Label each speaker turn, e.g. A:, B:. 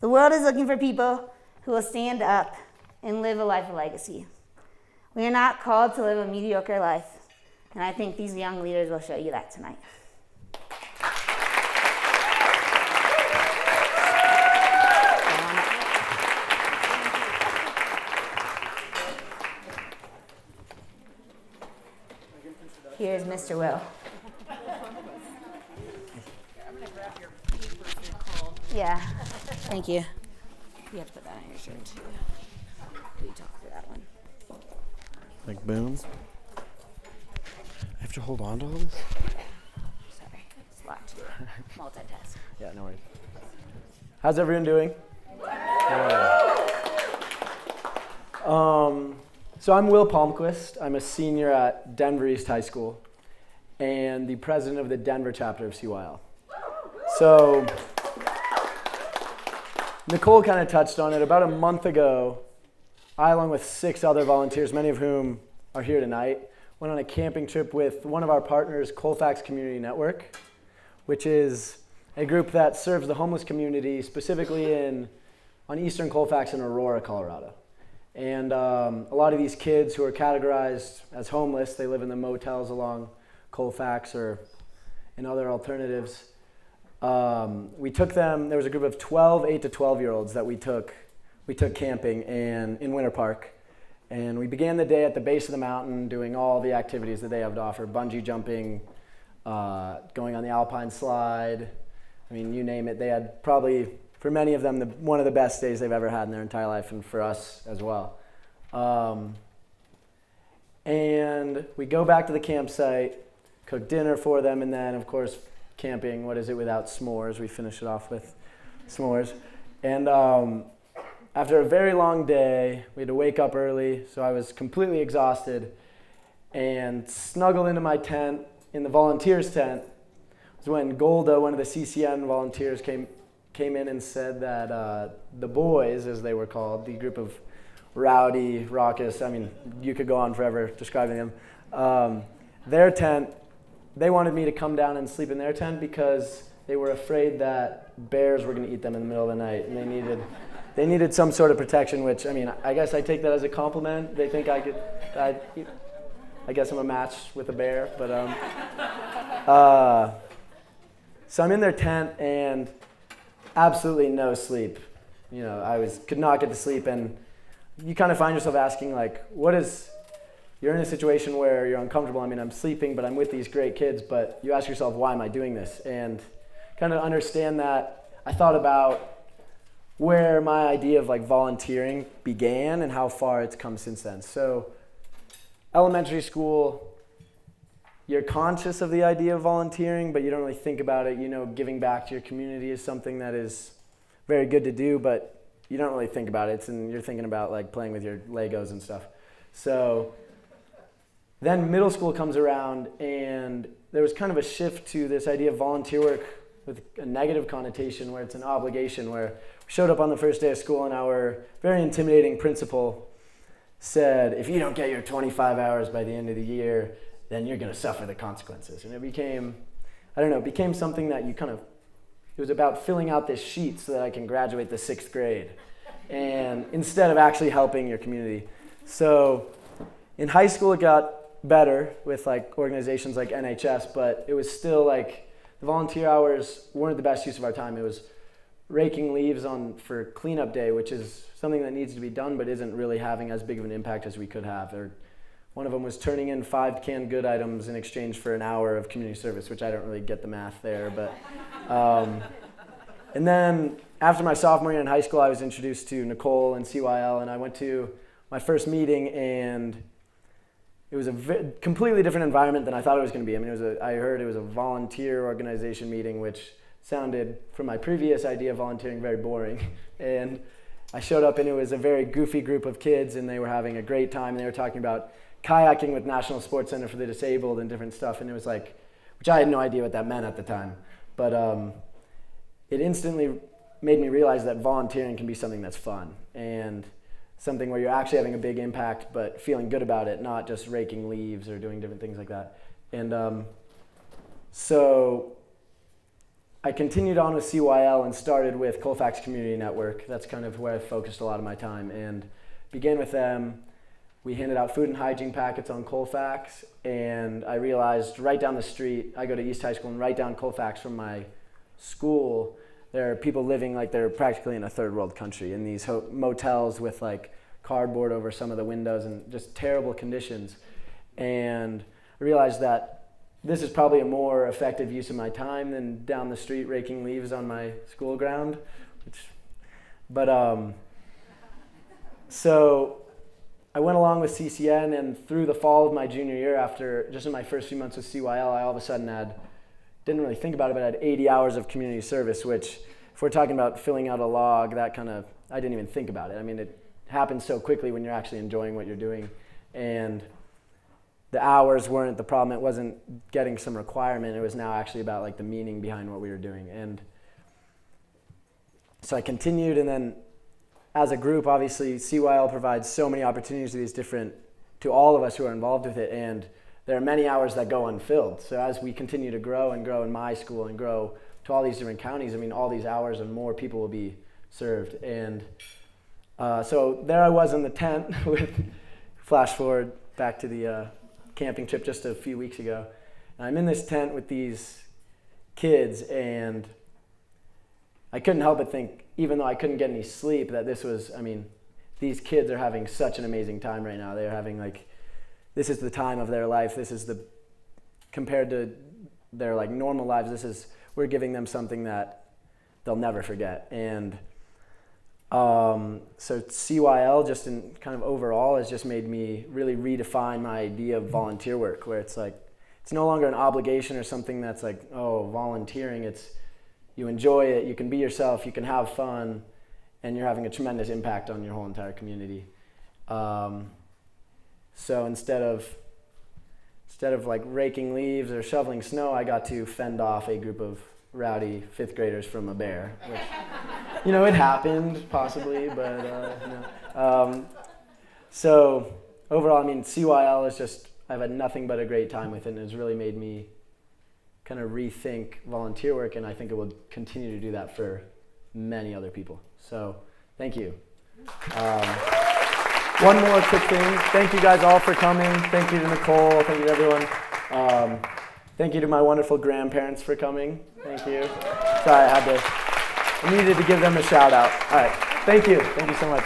A: The world is looking for people who will stand up and live a life of legacy. We are not called to live a mediocre life, and I think these young leaders will show you that tonight. Here's Mr. Will.
B: I'm going to grab your papers, Nicole.
A: Yeah, thank you. You have to put that on your shirt too. You talk for that one.
C: Like boom. I have to hold on to all this?
A: Sorry, it's a lot to multitask.
C: Yeah, no worries. How's everyone doing? Yeah. So I'm Will Palmquist. I'm a senior at Denver East High School and the president of the Denver chapter of CYL. So Nicole kind of touched on it. About a month ago, I, along with 6 other volunteers, many of whom are here tonight, went on a camping trip with one of our partners, Colfax Community Network, which is a group that serves the homeless community specifically on eastern Colfax and Aurora, Colorado. And a lot of these kids who are categorized as homeless, they live in the motels along Colfax or in other alternatives. We took them, there was a group of 8 to 12-year-olds that we took camping in Winter Park. And we began the day at the base of the mountain doing all the activities that they have to offer, bungee jumping, going on the alpine slide. I mean, you name it. They had probably, for many of them, one of the best days they've ever had in their entire life, and for us as well. And we go back to the campsite, cook dinner for them, and then, of course, camping, what is it without s'mores? We finish it off with s'mores. And after a very long day, we had to wake up early, so I was completely exhausted, and snuggled into my tent, in the volunteers' tent, was when Golda, one of the CCN volunteers, came in and said that the boys, as they were called, the group of rowdy, raucous, I mean, you could go on forever describing them, their tent, they wanted me to come down and sleep in their tent because they were afraid that bears were going to eat them in the middle of the night, and they needed some sort of protection, which, I mean, I guess I take that as a compliment. They think I guess I'm a match with a bear, but so I'm in their tent and absolutely no sleep. You know, could not get to sleep, and you kind of find yourself asking, like, you're in a situation where you're uncomfortable. I mean, I'm sleeping, but I'm with these great kids, but you ask yourself, why am I doing this? And kind of understand that, I thought about where my idea of like volunteering began and how far it's come since then. So elementary school, you're conscious of the idea of volunteering, but you don't really think about it. You know, giving back to your community is something that is very good to do, but you don't really think about it. And you're thinking about like playing with your Legos and stuff. So then middle school comes around, and there was kind of a shift to this idea of volunteer work with a negative connotation where it's an obligation, where we showed up on the first day of school and our very intimidating principal said, if you don't get your 25 hours by the end of the year, then you're going to suffer the consequences. And it became something that it was about filling out this sheet so that I can graduate the 6th grade, and instead of actually helping your community. So in high school it got better with like organizations like NHS, but it was still like the volunteer hours weren't the best use of our time. It was raking leaves for cleanup day, which is something that needs to be done but isn't really having as big of an impact as we could have. Or one of them was turning in 5 canned good items in exchange for an hour of community service, which I don't really get the math there. But and then after my sophomore year in high school, I was introduced to Nicole and CYL, and I went to my first meeting, and it was a completely different environment than I thought it was going to be. I mean, I heard it was a volunteer organization meeting, which sounded, from my previous idea of volunteering, very boring. And I showed up, and it was a very goofy group of kids, and they were having a great time, and they were talking about kayaking with National Sports Center for the Disabled and different stuff, and it was like, which I had no idea what that meant at the time. But it instantly made me realize that volunteering can be something that's fun, and something where you're actually having a big impact but feeling good about it, not just raking leaves or doing different things like that. And so I continued on with CYL and started with Colfax Community Network. That's kind of where I focused a lot of my time, and began with them. We handed out food and hygiene packets on Colfax, and I realized right down the street, I go to East High School, and right down Colfax from my school, there are people living like they're practically in a third world country in these motels with like cardboard over some of the windows and just terrible conditions. And I realized that this is probably a more effective use of my time than down the street raking leaves on my school ground. So I went along with CCN, and through the fall of my junior year, after just in my first few months with CYL, I all of a sudden didn't really think about it, but I had 80 hours of community service, which if we're talking about filling out a log, I didn't even think about it. I mean, it happens so quickly when you're actually enjoying what you're doing. And the hours weren't the problem. It wasn't getting some requirement. It was now actually about like the meaning behind what we were doing. And so I continued, and then as a group, obviously, CYL provides so many opportunities to all of us who are involved with it, and there are many hours that go unfilled. So as we continue to grow and grow in my school and grow to all these different counties, I mean, all these hours and more people will be served. And so there I was in the tent with, flash forward back to the camping trip just a few weeks ago. And I'm in this tent with these kids, and I couldn't help but think, even though I couldn't get any sleep, that these kids are having such an amazing time right now. They're having this is the time of their life. Compared to their like normal lives, we're giving them something that they'll never forget. And so CYL, just in kind of overall, has just made me really redefine my idea of volunteer work, where it's like, it's no longer an obligation or something that's like, oh, volunteering. It's, you enjoy it, you can be yourself, you can have fun, and you're having a tremendous impact on your whole entire community. So instead of like raking leaves or shoveling snow, I got to fend off a group of rowdy fifth graders from a bear, which, it happened possibly, but so overall, CYL is just, I've had nothing but a great time with it, and it's really made me kind of rethink volunteer work, and I think it will continue to do that for many other people. So thank you. One more quick thing. Thank you guys all for coming. Thank you to Nicole. Thank you to everyone. Thank you to my wonderful grandparents for coming. Thank you. Sorry, I needed to give them a shout out. All right. Thank you. Thank you so much.